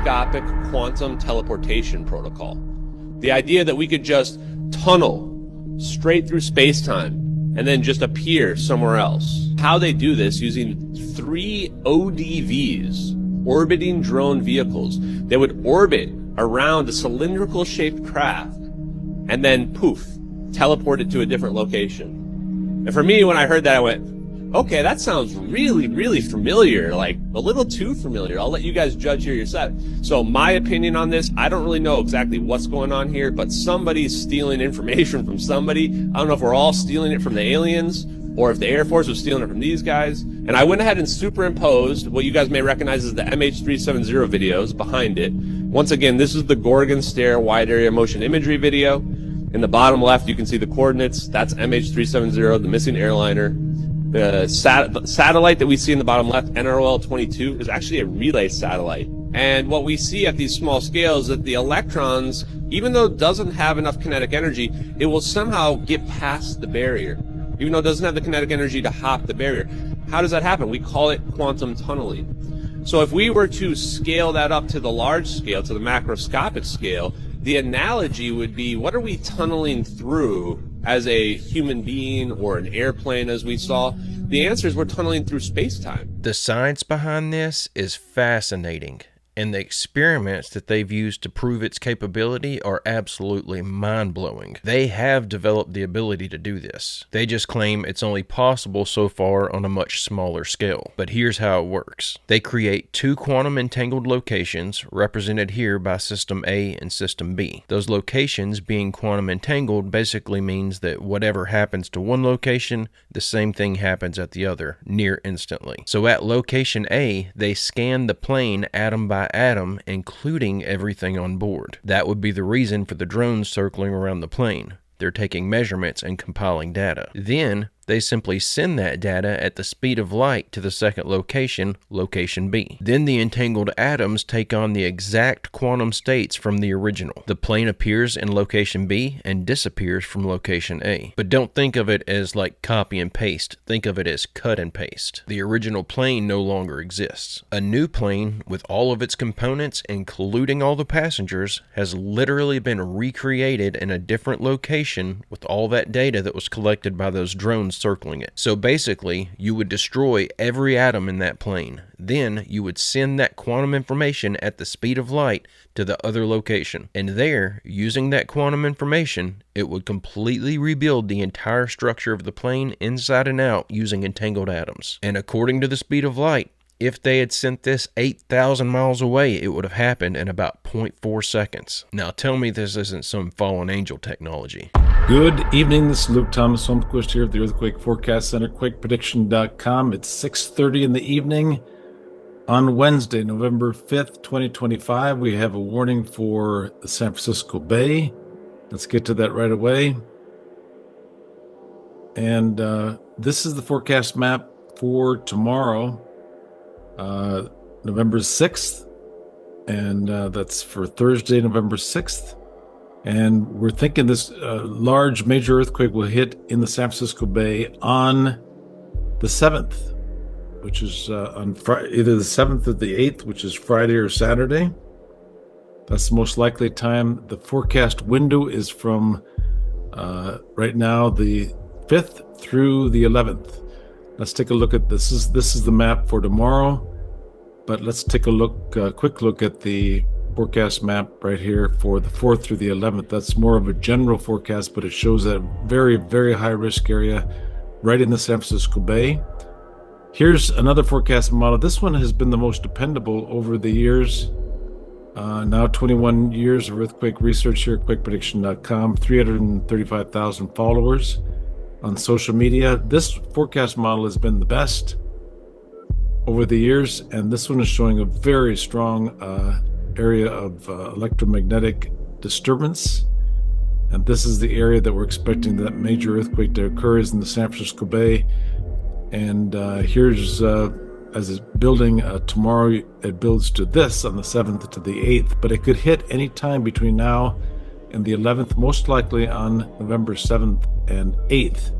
macroscopic quantum teleportation protocol. The idea that we could just tunnel straight through space-time and then just appear somewhere else. How they do this using 3 ODVs, orbiting drone vehicles. They would orbit around a cylindrical shaped craft and then poof, teleport it to a different location. And for me, when I heard that, I went, okay, that sounds really, really familiar, like a little too familiar. I'll let you guys judge here yourself. So my opinion on this, I don't really know exactly what's going on here, but somebody's stealing information from somebody. I don't know if we're all stealing it from the aliens or if the Air Force was stealing it from these guys. And I went ahead and superimposed what you guys may recognize as the MH370 videos behind it. Once again, this is the Gorgon Stare Wide Area Motion Imagery video. In the bottom left, you can see the coordinates. That's MH370, the missing airliner. The satellite that we see in the bottom left, NROL-22, is actually a relay satellite. And what we see at these small scales is that the electrons, even though it doesn't have enough kinetic energy, it will somehow get past the barrier. Even though it doesn't have the kinetic energy to hop the barrier. How does that happen? We call it quantum tunneling. So if we were to scale that up to the large scale, to the macroscopic scale, the analogy would be, what are we tunneling through as a human being or an airplane, as we saw? The answer is we're tunneling through space-time. The science behind this is fascinating, and the experiments that they've used to prove its capability are absolutely mind-blowing. They have developed the ability to do this. They just claim it's only possible so far on a much smaller scale. But here's how it works. They create 2 quantum entangled locations, represented here by System A and System B. Those locations being quantum entangled basically means that whatever happens to one location, the same thing happens at the other, near instantly. So at location A, they scan the plane atom by atom, including everything on board. That would be the reason for the drones circling around the plane. They're taking measurements and compiling data. Then they simply send that data at the speed of light to the second location, location B. Then the entangled atoms take on the exact quantum states from the original. The plane appears in location B and disappears from location A. But don't think of it as like copy and paste. Think of it as cut and paste. The original plane no longer exists. A new plane with all of its components, including all the passengers, has literally been recreated in a different location with all that data that was collected by those drones circling it. So basically, you would destroy every atom in that plane. Then you would send that quantum information at the speed of light to the other location. And there, using that quantum information, it would completely rebuild the entire structure of the plane inside and out using entangled atoms. And according to the speed of light, if they had sent this 8,000 miles away, it would have happened in about 0.4 seconds. Now tell me this isn't some fallen angel technology. Good evening, this is Luke Thomas Holmquist here at the Earthquake Forecast Center, quakeprediction.com. It's 6:30 in the evening on Wednesday, November 5th, 2025. We have a warning for the San Francisco Bay. Let's get to that right away. And this is the forecast map for tomorrow, November 6th, and that's for Thursday, November 6th. And we're thinking this large major earthquake will hit in the San Francisco Bay on the 7th, which is on Friday, either the 7th or the 8th, which is Friday or Saturday. That's the most likely time. The forecast window is from right now the 5th through the 11th. Let's take a look at this. This is the map for tomorrow, but let's take a quick look at the forecast map right here for the 4th through the 11th. That's more of a general forecast, but it shows a very, very high risk area right in the San Francisco Bay. Here's another forecast model. This one has been the most dependable over the years. Now 21 years of earthquake research here at quakeprediction.com, 335,000 followers on social media. This forecast model has been the best over the years, and this one is showing a very strong area of electromagnetic disturbance, and this is the area that we're expecting that major earthquake to occur, is in the San Francisco Bay. And here's as it's building tomorrow, it builds to this on the 7th to the 8th, but it could hit any time between now and the 11th, most likely on November 7th and 8th.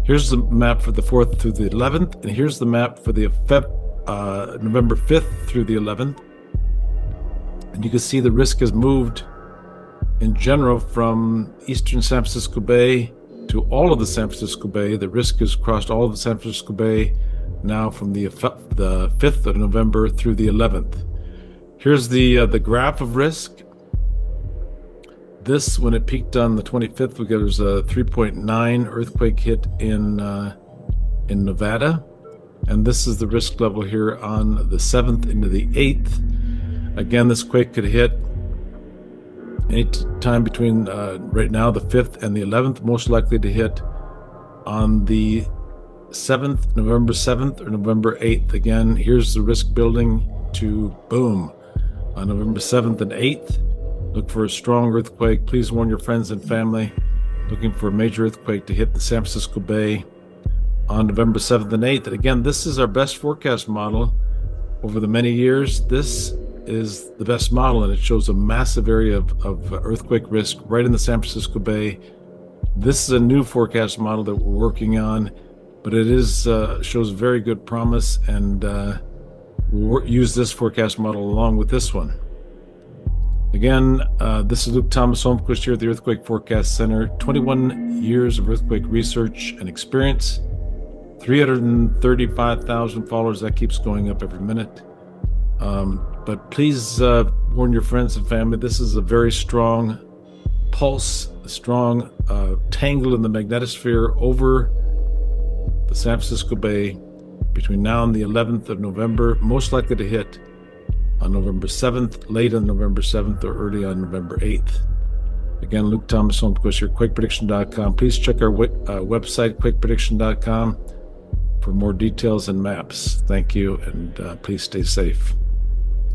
Here's the map for the 4th through the 11th, and here's the map for the November 5th through the 11th. And you can see the risk has moved in general from eastern San Francisco Bay to all of the San Francisco Bay. The risk has crossed all of the San Francisco Bay now from the 5th of November through the 11th. Here's the graph of risk. This, when it peaked on the 25th, there was a 3.9 earthquake hit in Nevada. And this is the risk level here on the 7th into the 8th. Again, this quake could hit any time between right now, the 5th and the 11th, most likely to hit on the 7th, November 7th or November 8th. Again, here's the risk building to boom on November 7th and 8th. Look for a strong earthquake. Please warn your friends and family. Looking for a major earthquake to hit the San Francisco Bay on November 7th and 8th. And again, this is our best forecast model over the many years. This is the best model, and it shows a massive area of earthquake risk right in the San Francisco Bay. This is a new forecast model that we're working on, but it is shows very good promise, and we'll use this forecast model along with this one. Again, this is Luke Thomas Holmquist here at the Earthquake Forecast Center. 21 years of earthquake research and experience, 335,000 followers. That keeps going up every minute. But please warn your friends and family. This is a very strong pulse, a strong tangle in the magnetosphere over the San Francisco Bay between now and the 11th of November, most likely to hit on November 7th, late on November 7th, or early on November 8th. Again, Luke Thomas Holmquist here, QuakePrediction.com. Please check our website, QuakePrediction.com, for more details and maps. Thank you, and please stay safe.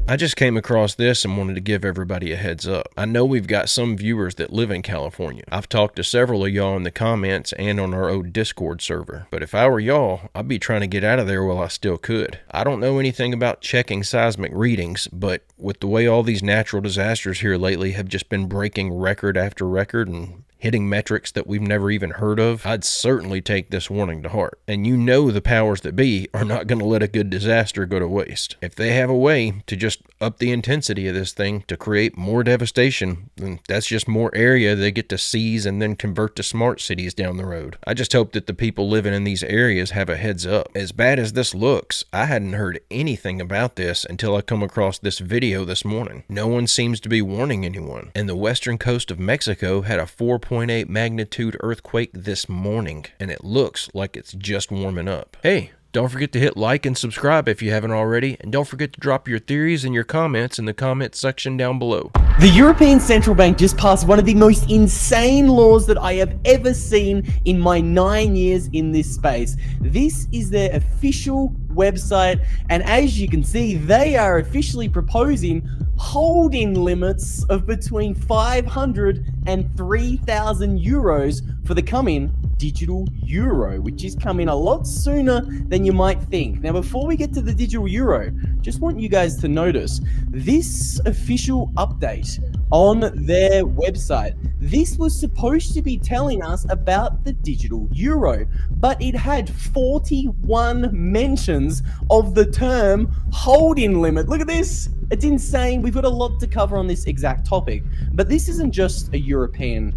I just came across this and wanted to give everybody a heads up. I know we've got some viewers that live in California. I've talked to several of y'all in the comments and on our old Discord server. But if I were y'all, I'd be trying to get out of there while I still could. I don't know anything about checking seismic readings, but with the way all these natural disasters here lately have just been breaking record after record and hitting metrics that we've never even heard of, I'd certainly take this warning to heart. And you know the powers that be are not going to let a good disaster go to waste. If they have a way to just up the intensity of this thing to create more devastation, then that's just more area they get to seize and then convert to smart cities down the road. I just hope that the people living in these areas have a heads up. As bad as this looks, I hadn't heard anything about this until I come across this video this morning. No one seems to be warning anyone. And the western coast of Mexico had a 4.8 magnitude earthquake this morning, and it looks like it's just warming up. Hey, don't forget to hit like and subscribe if you haven't already, and don't forget to drop your theories and your comments in the comment section down below. The European Central Bank just passed one of the most insane laws that I have ever seen in my 9 years in this space. This is their official website, and as you can see, they are officially proposing hold-in limits of between 500 and 3,000 euros for the coming digital euro, which is coming a lot sooner than you might think. Now, before we get to the digital euro, just want you guys to notice this official update on their website. This was supposed to be telling us about the digital euro, but it had 41 mentions of the term hold-in limit. Look at this. It's insane. We've got a lot to cover on this exact topic, but this isn't just a European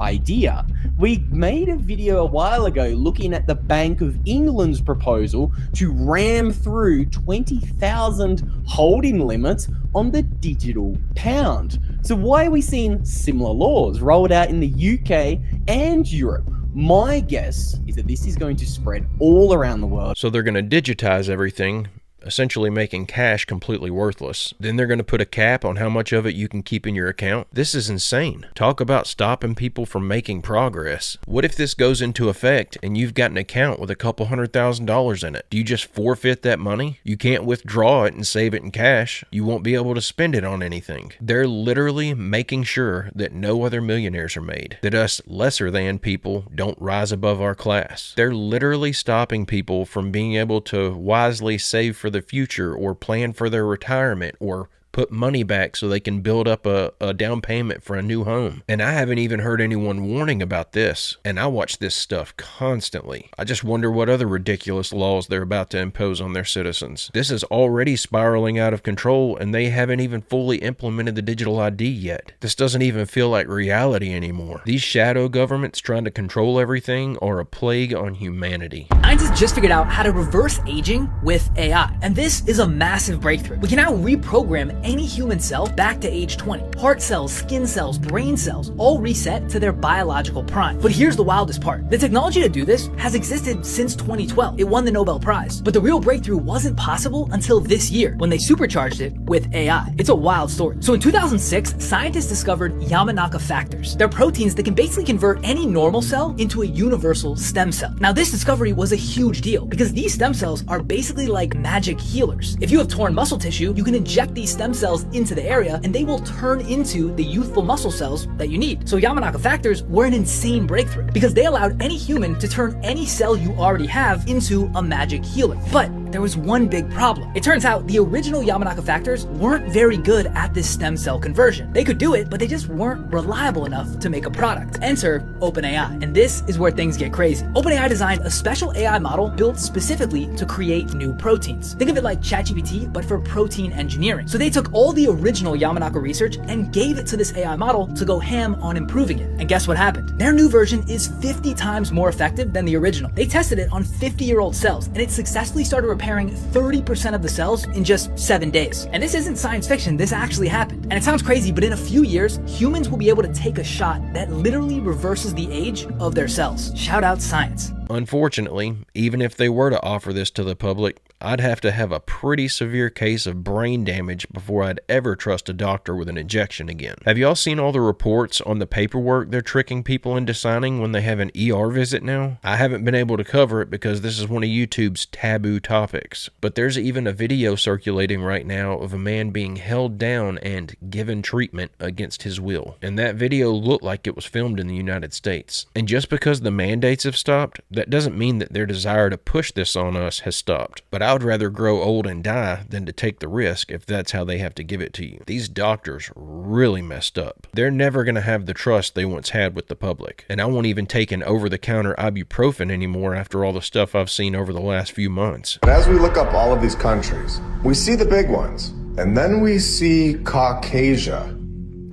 idea. We made a video a while ago looking at the Bank of England's proposal to ram through 20,000 holding limits on the digital pound. So why are we seeing similar laws rolled out in the UK and Europe? My guess is that this is going to spread all around the world. So they're going to digitize everything, essentially making cash completely worthless. Then they're going to put a cap on how much of it you can keep in your account. This is insane. Talk about stopping people from making progress. What if this goes into effect and you've got an account with a couple $100,000 in it? Do you just forfeit that money? You can't withdraw it and save it in cash. You won't be able to spend it on anything. They're literally making sure that no other millionaires are made, that us lesser than people don't rise above our class. They're literally stopping people from being able to wisely save for the future or plan for their retirement or put money back so they can build up a down payment for a new home. And I haven't even heard anyone warning about this, and I watch this stuff constantly. I just wonder what other ridiculous laws they're about to impose on their citizens. This is already spiraling out of control, and they haven't even fully implemented the digital ID yet. This doesn't even feel like reality anymore. These shadow governments trying to control everything are a plague on humanity. Scientists just figured out how to reverse aging with AI, and this is a massive breakthrough. We can now reprogram any human cell back to age 20. Heart cells, skin cells, brain cells, all reset to their biological prime. But here's the wildest part. The technology to do this has existed since 2012. It won the Nobel Prize. But the real breakthrough wasn't possible until this year, when they supercharged it with AI. It's a wild story. So in 2006, scientists discovered Yamanaka factors. They're proteins that can basically convert any normal cell into a universal stem cell. Now, this discovery was a huge deal because these stem cells are basically like magic healers. If you have torn muscle tissue, you can inject these stem cells into the area and they will turn into the youthful muscle cells that you need. So Yamanaka factors were an insane breakthrough because they allowed any human to turn any cell you already have into a magic healer. But there was one big problem. It turns out the original Yamanaka factors weren't very good at this stem cell conversion. They could do it, but they just weren't reliable enough to make a product. Enter OpenAI, and this is where things get crazy. OpenAI designed a special AI model built specifically to create new proteins. Think of it like ChatGPT, but for protein engineering. So they took all the original Yamanaka research and gave it to this AI model to go ham on improving it. And guess what happened? Their new version is 50 times more effective than the original. They tested it on 50-year-old cells, and it successfully started repairing 30% of the cells in just 7 days. And this isn't science fiction, this actually happened. And it sounds crazy, but in a few years, humans will be able to take a shot that literally reverses the age of their cells. Shout out science. Unfortunately, even if they were to offer this to the public, I'd have to have a pretty severe case of brain damage before I'd ever trust a doctor with an injection again. Have y'all seen all the reports on the paperwork they're tricking people into signing when they have an ER visit now? I haven't been able to cover it because this is one of YouTube's taboo topics, but there's even a video circulating right now of a man being held down and given treatment against his will. And that video looked like it was filmed in the United States. And just because the mandates have stopped, that doesn't mean that their desire to push this on us has stopped. But I would rather grow old and die than to take the risk if that's how they have to give it to you. These doctors really messed up. They're never going to have the trust they once had with the public. And I won't even take an over-the-counter ibuprofen anymore after all the stuff I've seen over the last few months. And as we look up all of these countries, we see the big ones. And then we see Caucasia.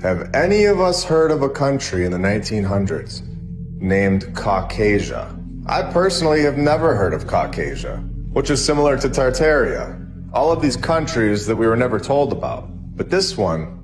Have any of us heard of a country in the 1900s named Caucasia? I personally have never heard of Caucasia, which is similar to Tartaria. All of these countries that we were never told about. But this one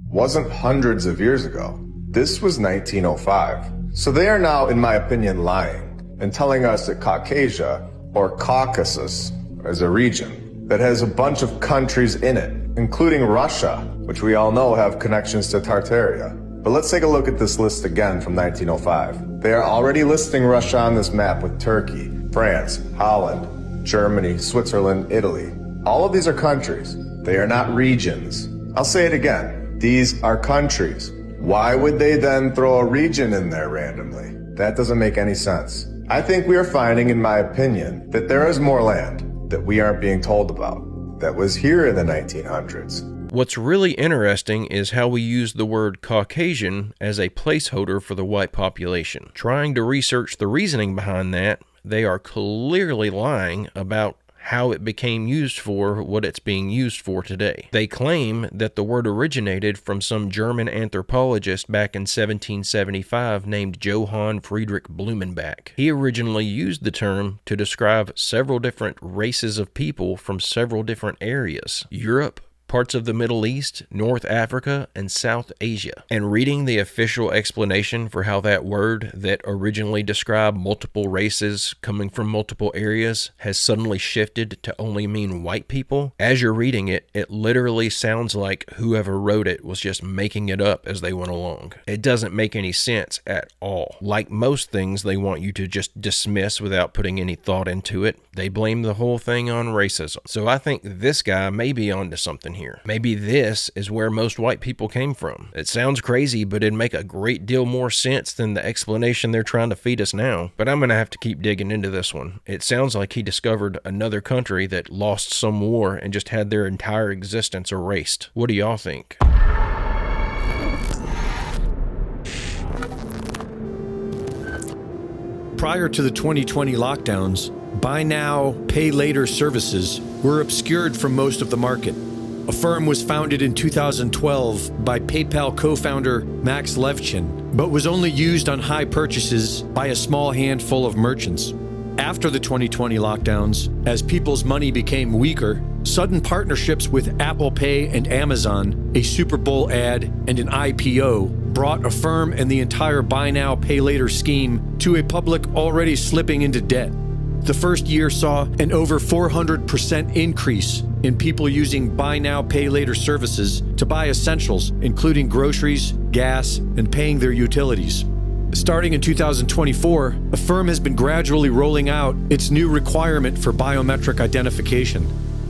wasn't hundreds of years ago. This was 1905. So they are now, in my opinion, lying and telling us that Caucasia, or Caucasus, is a region that has a bunch of countries in it, including Russia, which we all know have connections to Tartaria. But let's take a look at this list again from 1905. They are already listing Russia on this map with Turkey, France, Holland, Germany, Switzerland, Italy. All of these are countries. They are not regions. I'll say it again. These are countries. Why would they then throw a region in there randomly? That doesn't make any sense. I think we are finding, in my opinion, that there is more land that we aren't being told about that was here in the 1900s. What's really interesting is how we use the word Caucasian as a placeholder for the white population. Trying to research the reasoning behind that, they are clearly lying about how it became used for what it's being used for today. They claim that the word originated from some German anthropologist back in 1775 named Johann Friedrich Blumenbach. He originally used the term to describe several different races of people from several different areas: Europe, parts of the Middle East, North Africa, and South Asia. And reading the official explanation for how that word that originally described multiple races coming from multiple areas has suddenly shifted to only mean white people, as you're reading it, it literally sounds like whoever wrote it was just making it up as they went along. It doesn't make any sense at all. Like most things they want you to just dismiss without putting any thought into it, they blame the whole thing on racism. So I think this guy may be onto something here. Maybe this is where most white people came from. It sounds crazy, but it'd make a great deal more sense than the explanation they're trying to feed us now. But I'm going to have to keep digging into this one. It sounds like he discovered another country that lost some war and just had their entire existence erased. What do y'all think? Prior to the 2020 lockdowns, buy now, pay later services were obscured from most of the market. A firm was founded in 2012 by PayPal co-founder Max Levchin, but was only used on high purchases by a small handful of merchants. After the 2020 lockdowns, as people's money became weaker, sudden partnerships with Apple Pay and Amazon, a Super Bowl ad, and an IPO brought Affirm and the entire buy now, pay later scheme to a public already slipping into debt. The first year saw an over 400% increase in people using buy now, pay later services to buy essentials, including groceries, gas, and paying their utilities. Starting in 2024, Affirm has been gradually rolling out its new requirement for biometric identification.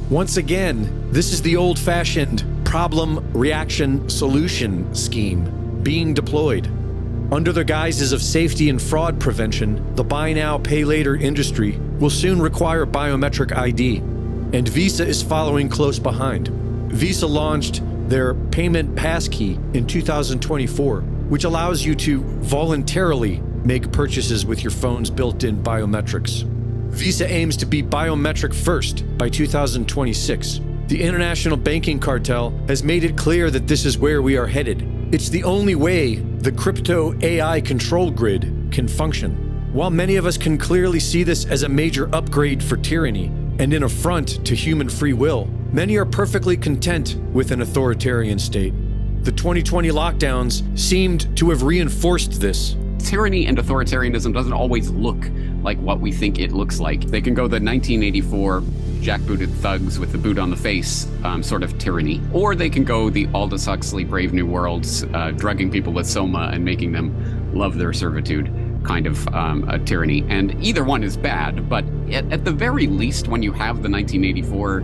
Once again, this is the old-fashioned problem, reaction, solution scheme being deployed. Under the guises of safety and fraud prevention, the buy now, pay later industry will soon require biometric ID, and Visa is following close behind. Visa launched their payment passkey in 2024, which allows you to voluntarily make purchases with your phone's built-in biometrics. Visa aims to be biometric first by 2026. The international banking cartel has made it clear that this is where we are headed. It's the only way the crypto AI control grid can function. While many of us can clearly see this as a major upgrade for tyranny and an affront to human free will, many are perfectly content with an authoritarian state. The 2020 lockdowns seemed to have reinforced this. Tyranny and authoritarianism doesn't always look like what we think it looks like. They can go the 1984 jackbooted thugs with the boot on the face sort of tyranny, or they can go the Aldous Huxley Brave New Worlds, drugging people with soma and making them love their servitude kind of a tyranny. And either one is bad, but at the very least, when you have the 1984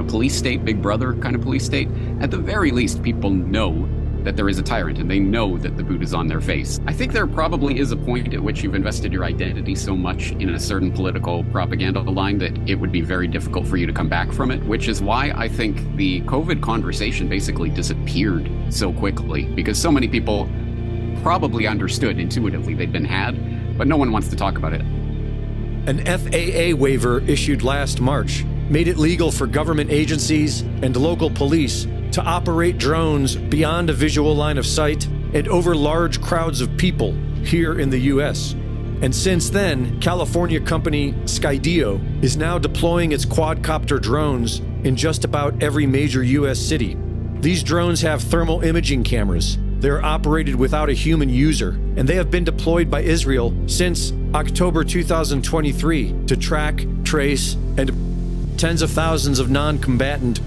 police state, Big Brother kind of police state, at the very least, people know that there is a tyrant and they know that the boot is on their face. I think there probably is a point at which you've invested your identity so much in a certain political propaganda line that it would be very difficult for you to come back from it, which is why I think the COVID conversation basically disappeared so quickly, because so many people probably understood intuitively they'd been had, but no one wants to talk about it. An FAA waiver issued last March made it legal for government agencies and local police to operate drones beyond a visual line of sight and over large crowds of people here in the U.S. And since then, California company Skydio is now deploying its quadcopter drones in just about every major U.S. city. These drones have thermal imaging cameras. They're operated without a human user, and they have been deployed by Israel since October 2023 to track, trace, and tens of thousands of non-combatant.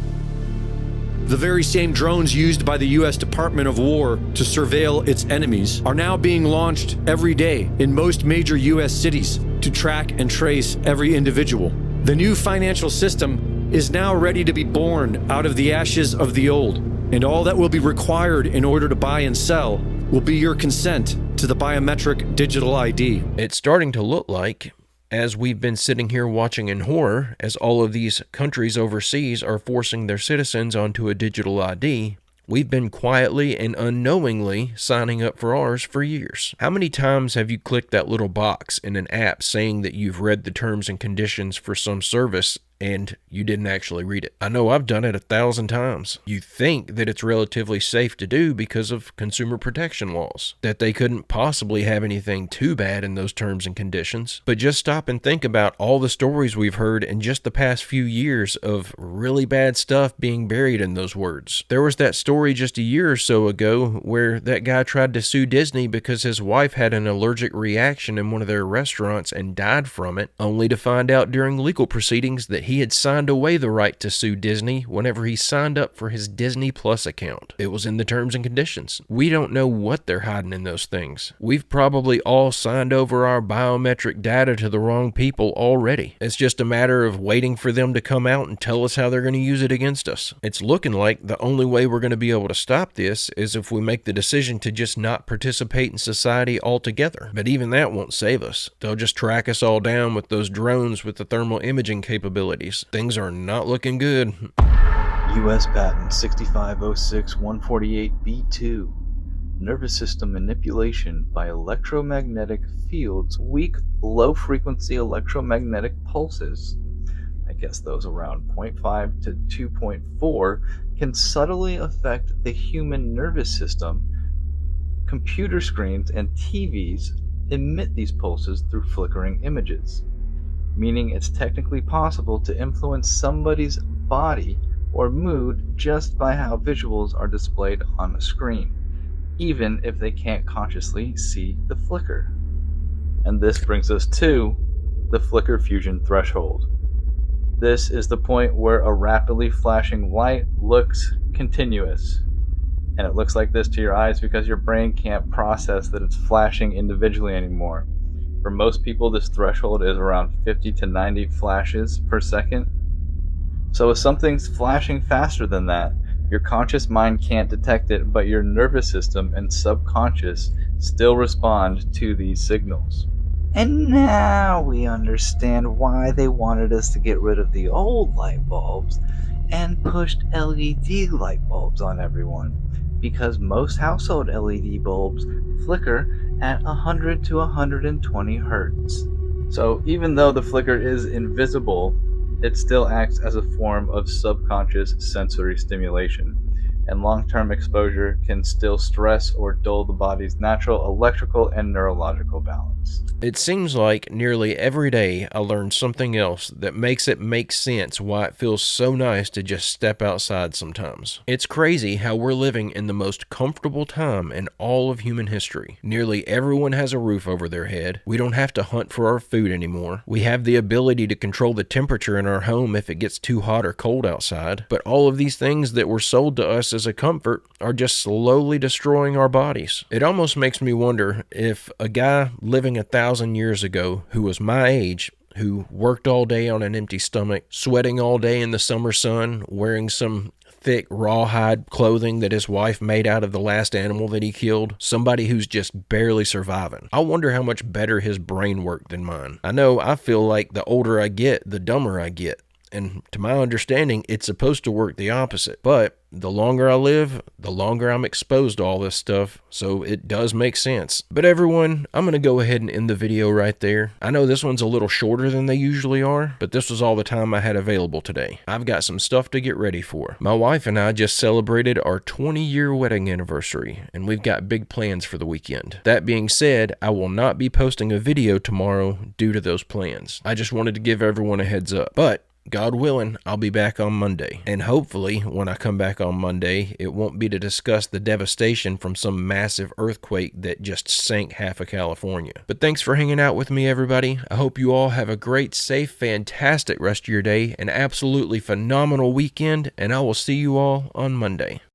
The very same drones used by the U.S. Department of War to surveil its enemies are now being launched every day in most major U.S. cities to track and trace every individual. The new financial system is now ready to be born out of the ashes of the old, and all that will be required in order to buy and sell will be your consent to the biometric digital ID. It's starting to look like, as we've been sitting here watching in horror, as all of these countries overseas are forcing their citizens onto a digital ID, we've been quietly and unknowingly signing up for ours for years. How many times have you clicked that little box in an app saying that you've read the terms and conditions for some service and you didn't actually read it? I know I've done it 1,000 times. You think that it's relatively safe to do because of consumer protection laws, that they couldn't possibly have anything too bad in those terms and conditions. But just stop and think about all the stories we've heard in just the past few years of really bad stuff being buried in those words. There was that story just a year or so ago where that guy tried to sue Disney because his wife had an allergic reaction in one of their restaurants and died from it, only to find out during legal proceedings that he had signed away the right to sue Disney whenever he signed up for his Disney Plus account. It was in the terms and conditions. We don't know what they're hiding in those things. We've probably all signed over our biometric data to the wrong people already. It's just a matter of waiting for them to come out and tell us how they're going to use it against us. It's looking like the only way we're going to be able to stop this is if we make the decision to just not participate in society altogether. But even that won't save us. They'll just track us all down with those drones with the thermal imaging capabilities. Things are not looking good. U.S. Patent 6506-148B2. Nervous system manipulation by electromagnetic fields, weak, low-frequency electromagnetic pulses, I guess those around 0.5 to 2.4, can subtly affect the human nervous system. Computer screens and TVs emit these pulses through flickering images, meaning it's technically possible to influence somebody's body or mood just by how visuals are displayed on a screen, even if they can't consciously see the flicker. And this brings us to the flicker fusion threshold. This is the point where a rapidly flashing light looks continuous. And it looks like this to your eyes because your brain can't process that it's flashing individually anymore. For most people, this threshold is around 50 to 90 flashes per second. So if something's flashing faster than that, your conscious mind can't detect it, but your nervous system and subconscious still respond to these signals. And now we understand why they wanted us to get rid of the old light bulbs and pushed LED light bulbs on everyone, because most household LED bulbs flicker at 100 to 120 hertz. So even though the flicker is invisible, it still acts as a form of subconscious sensory stimulation, and long-term exposure can still stress or dull the body's natural electrical and neurological balance. It seems like nearly every day I learn something else that makes it make sense why it feels so nice to just step outside sometimes. It's crazy how we're living in the most comfortable time in all of human history. Nearly everyone has a roof over their head. We don't have to hunt for our food anymore. We have the ability to control the temperature in our home if it gets too hot or cold outside. But all of these things that were sold to us as a comfort are just slowly destroying our bodies. It almost makes me wonder if a guy living 1,000 years ago who was my age, who worked all day on an empty stomach, sweating all day in the summer sun, wearing some thick rawhide clothing that his wife made out of the last animal that he killed, somebody who's just barely surviving. I wonder how much better his brain worked than mine. I know I feel like the older I get, the dumber I get. And to my understanding, it's supposed to work the opposite. But the longer I live, the longer I'm exposed to all this stuff, so it does make sense. But everyone, I'm going to go ahead and end the video right there. I know this one's a little shorter than they usually are, but this was all the time I had available today. I've got some stuff to get ready for. My wife and I just celebrated our 20-year wedding anniversary, and we've got big plans for the weekend. That being said, I will not be posting a video tomorrow due to those plans. I just wanted to give everyone a heads up. But God willing, I'll be back on Monday. And hopefully, when I come back on Monday, it won't be to discuss the devastation from some massive earthquake that just sank half of California. But thanks for hanging out with me, everybody. I hope you all have a great, safe, fantastic rest of your day, an absolutely phenomenal weekend, and I will see you all on Monday.